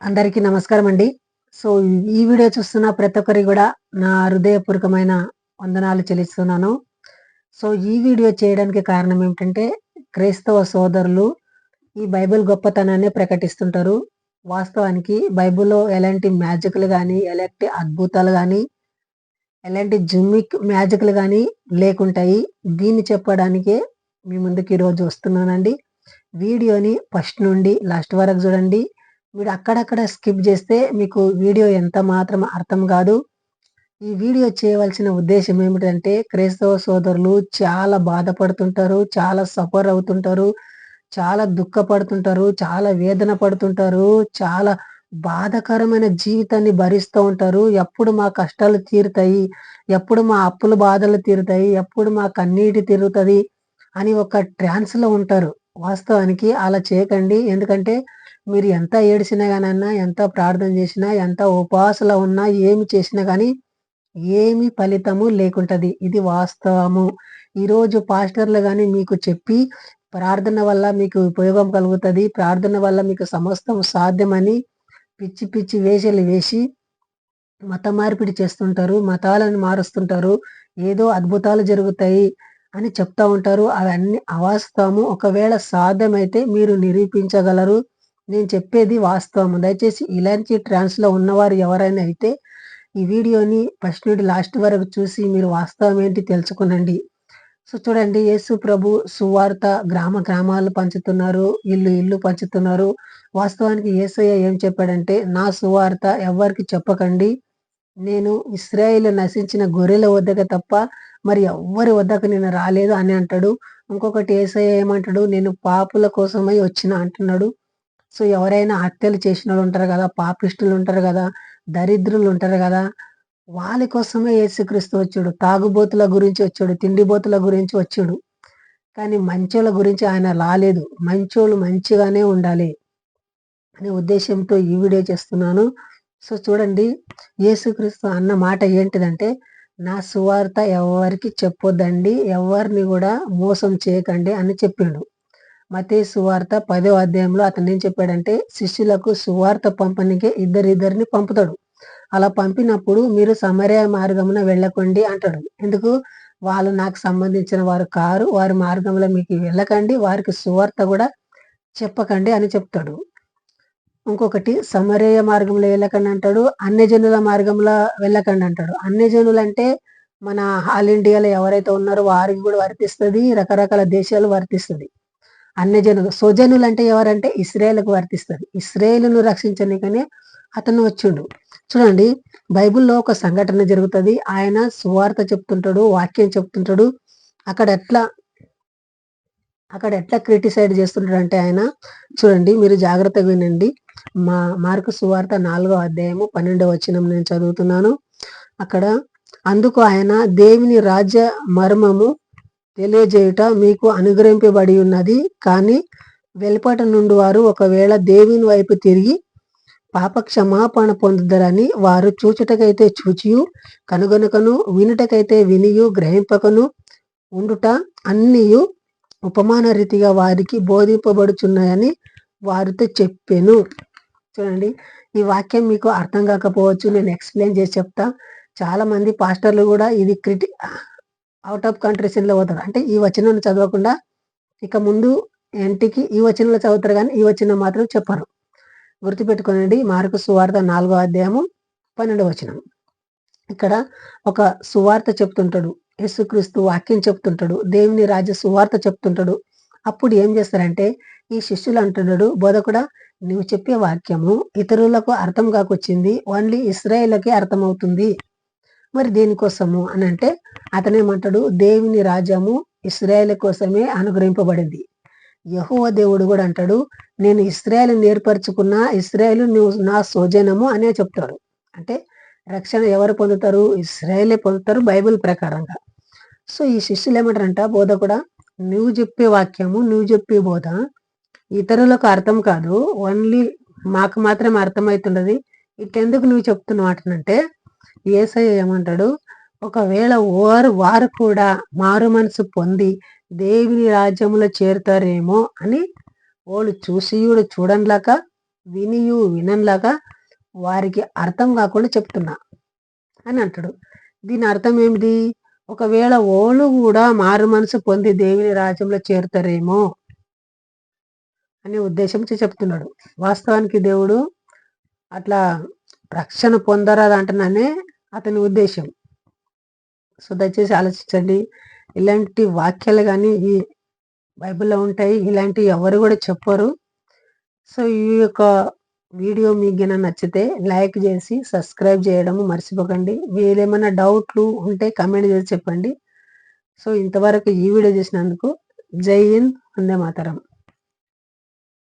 అందరికీ నమస్కారం అండి. సో, ఈ వీడియో చూస్తున్న ప్రతి ఒక్కరికి గూడా నా హృదయపూర్వకమైన వందనాలు చెల్లిస్తున్నాను. సో, ఈ వీడియో చేయడానికి కారణం ఏమిటంటే, క్రైస్తవ సోదరులు ఈ బైబిల్ గొప్పతనాన్ని ప్రకటిస్తుంటారు. వాస్తవానికి బైబిల్‌లో ఎలాంటి మ్యాజిక్‌లు గాని, ఎలాంటి అద్భుతాలు గాని, ఎలాంటి జిమ్మిక్ మ్యాజిక్‌లు గాని లేకుంటాయి. దీన్ని చెప్పడానికే మీ ముందుకు ఈరోజు వస్తున్నానండి. వీడియోని ఫస్ట్ నుండి లాస్ట్ వరకు చూడండి. మీరు అక్కడక్కడ స్కిప్ చేస్తే మీకు వీడియో ఎంత మాత్రం అర్థం కాదు. ఈ వీడియో చేయవలసిన ఉద్దేశ్యం ఏమిటంటే క్రైస్తవ సోదరులు చాలా బాధపడుతుంటారు, చాలా సఫర్ అవుతుంటారు, చాలా దుఃఖపడుతుంటారు, చాలా వేదన పడుతుంటారు, చాలా బాధాకరమైన జీవితాన్ని భరిస్తూ ఉంటారు. ఎప్పుడు మా కష్టాలు తీరుతాయి, ఎప్పుడు మా అప్పుల బాధలు తీరుతాయి, ఎప్పుడు మా కన్నీటి తీరుతది అని ఒక ట్రాన్స్‌లో ఉంటారు. వాస్తవానికి అలా చేయకండి. ఎందుకంటే మీరు ఎంత ఏడిసినా గానన్నా, ఎంత ప్రార్థన చేసినా, ఎంత ఉపవాసాలు ఉన్నా, ఏమి చేసినా గాని ఏమి ఫలితము లేకుంటది. ఇది వాస్తవము. ఈరోజు పాస్టర్‌లు గాని మీకు చెప్పి ప్రార్థన వల్ల మీకు ఉపయోగం కలుగుతది. ప్రార్థన వల్ల మీకు సమస్తం సాధ్యమని పిచ్చి పిచ్చి వేషాలు వేసి మత మార్పిడి చేస్తుంటారు. మతాలను మారుస్తుంటారు. ఏదో అద్భుతాలు జరుగుతాయి అని చెప్తా ఉంటారు. అవన్నీ అవాస్తవము. ఒకవేళ సాధ్యమైతే మీరు నిరూపించగలరు. నేను చెప్పేది వాస్తవము. దయచేసి ఇలాంటి ట్రాన్స్‌లో ఉన్నవారు ఎవరైనా అయితే ఈ వీడియోని ఫస్ట్ నుండి లాస్ట్ వరకు చూసి మీరు వాస్తవం ఏంటి తెలుసుకొనండి. సో, చూడండి, యేసు ప్రభు సువార్త గ్రామ గ్రామాలు పంచుతున్నారు. ఇల్లు ఇల్లు పంచుతున్నారు. వాస్తవానికి యేసయ్య ఏం చెప్పాడంటే, "నా సువార్త ఎవ్వరికీ చెప్పకండి. నేను ఇశ్రాయేలు నశించిన గొర్రెల వద్దకు తప్ప మరి ఎవ్వరి వద్దకు నేను రాలేదు" అని అంటాడు. ఇంకొకటి యేసయ్య ఏమంటాడు, "నేను పాపుల కోసమై వచ్చిన" అంటున్నాడు. సో, ఎవరైనా హత్యలు చేసినోళ్ళుంటారు గదా! పాపిష్టులుంటారు గదా! దరిద్రులుంటారు గదా! వాళ్ళ కోసమే యేసుక్రీస్తు వచ్చాడు. తాగుబోతుల గురించి వచ్చాడు. తిండిబోతుల గురించి వచ్చాడు. కానీ మంచోళ్ళ గురించి ఆయన రాలేదు. మంచోళ్ళు మంచిగానే ఉండాలి అనే ఉద్దేశ్యంతో ఈ వీడియో చేస్తున్నాను. సో, చూడండి, యేసుక్రీస్తు అన్న మాట ఏంటిదంటే, "నా సువార్త ఎవ్వరికీ చెప్పొద్దండి. ఎవ్వరిని గూడా మోసం చేయకండి" అని చెప్పిండు. మత్తయి సువార్త 10వ అధ్యాయంలో అతనేం చెప్పాడంటే, శిష్యులకు సువార్త పంపనీకే ఇద్దరిద్దరిని పంపుతాడు. అలా పంపినప్పుడు మీరు సమరయ మార్గమున వెళ్ళకండి అంటాడు. ఎందుకు? వాళ్ళు నాకు సంబంధించిన వారు కారు. వారి మార్గంలో మీకు వెళ్ళకండి. వారికి సువార్త గూడా చెప్పకండి అని చెప్తాడు. ఇంకొకటి సమరయ మార్గంలో వెళ్ళకండి అంటాడు. అన్యజనుల మార్గంలో వెళ్ళకండి అంటాడు. అన్యజనులంటే మన ఆల్ ఇండియాలో ఎవరైతే ఉన్నారో వారికి గూడా వర్తిస్తది. రకరకాల దేశాలు వర్తిస్తది. అన్యజనులు. స్వజనులంటే ఎవరంటే ఇశ్రాయేలుకు వర్తిస్తది. ఇశ్రాయేలును రక్షించనీకనే అతను వచ్చిండు. చూడండి, బైబిల్‌లో ఒక సంఘటన జరుగుతది. ఆయన సువార్త చెప్తుంటాడు, వాక్యం చెప్తుంటాడు. అక్కడ ఎట్లా అక్కడ ఎట్లా క్రిటిసైడ్ చేస్తుంటాడంటే ఆయన, చూడండి, మీరు జాగ్రత్తగా వినండి. మార్కు సువార్త 4వ అధ్యాయము 12వ వచనం నేను చదువుతున్నాను. అక్కడ, అందుకు ఆయన, "దేవుని రాజ్య మర్మము తెలియజేయుట మీకు అనుగ్రహింపబడి ఉన్నది. కానీ వెలుపట నుండి వారు ఒకవేళ దేవుని వైపు తిరిగి పాప క్షమాపణ పొందుదరని వారు చూచుటకైతే చూచియు, కనుగొనకను, వినుటకైతే వినియు, గ్రహింపకను ఉండుట అన్నియు ఉపమాన రీతిగా వారికి బోధింపబడుచున్నాయని వారితో చెప్పెను." చూడండి, ఈ వాక్యం మీకు అర్థం కాకపోవచ్చు. నేను ఎక్స్‌ప్లెయిన్ చేసి చెప్తా. చాలా మంది పాస్టర్‌లు గూడా ఇది ఔట్ ఆఫ్ కంట్రీస్‌లో పోతారు. అంటే ఈ వచనాన్ని చదవకుండా ఇక ముందు ఇంటికి ఈ వచనంలో చదువుతారు గానీ, ఈ వచనం మాత్రం చెప్పరు. గుర్తుపెట్టుకోనండి. మార్కు సువార్త 4వ అధ్యాయము 12వ వచనం. ఇక్కడ ఒక సువార్త చెప్తుంటాడు. యేసుక్రీస్తు వాక్యం చెప్తుంటాడు. దేవుని రాజ్య సువార్త చెప్తుంటాడు. అప్పుడు ఏం చేస్తారంటే ఈ శిష్యులు అంటున్నాడు, "బోధకుడా, నువ్వు చెప్పే వాక్యము ఇతరులకు అర్థం కాకొచ్చింది. ఓన్లీ ఇశ్రాయేలుకే అర్థమవుతుంది. మరి దేనికోసము" అనంటే అతనేమంటాడు, "దేవుని రాజ్యము ఇశ్రాయేలు కోసమే అనుగ్రహింపబడింది." యెహోవా దేవుడు గూడా అంటాడు, "నేను ఇశ్రాయేలుని ఏర్పరచుకున్న, ఇశ్రాయేలు నువ్వు నా స్వజనము" అనే చెప్తాడు. అంటే రక్షణ ఎవరు పొందుతారు? ఇశ్రాయేలే పొందుతారు బైబిల్ ప్రకారంగా. సో, ఈ శిష్యులేమంటారంట, "బోధకుడా, నువ్వు చెప్పే వాక్యము, నువ్వు చెప్పే బోధ ఇతరులకు అర్థం కాదు. ఓన్లీ మాకు మాత్రమే అర్థమైతున్నది. ఇటెందుకు నువ్వు చెప్తున్నావు" అంటనంటే యేసయ్య ఏమంటాడు, ఒకవేళ వారు కూడా మారు మనసు పొంది దేవుని రాజ్యములో చేరుతారేమో అని ఓళ్ళు చూసియుడు చూడండ్లక వినియు వినలాగా వారికి అర్థం కాకుండా చెప్తున్నా అని అంటాడు. దీని అర్థం ఏమిటి? ఒకవేళ ఓళ్ళు కూడా మారు మనసు పొంది దేవుని రాజ్యంలో చేరుతారేమో అనే ఉద్దేశంతో చెప్తున్నాడు. వాస్తవానికి దేవుడు అట్లా రక్షణ పొందరాదంటేనే అతని ఉద్దేశం. సో దయచేసి ఆలోచించండి. ఇలాంటి వాక్యాలు కానీ ఈ బైబిల్లో ఉంటాయి. ఇలాంటివి ఎవరు కూడా చెప్పరు. సో ఈ యొక్క వీడియో మీకు గిన నచ్చితే లైక్ చేసి సబ్స్క్రైబ్ చేయడం మర్చిపోకండి. మీరేమైనా డౌట్లు ఉంటే కామెంట్ చేసి చెప్పండి. సో ఇంతవరకు ఈ వీడియో చేసినందుకు జై హింద్, వందే మాతరం.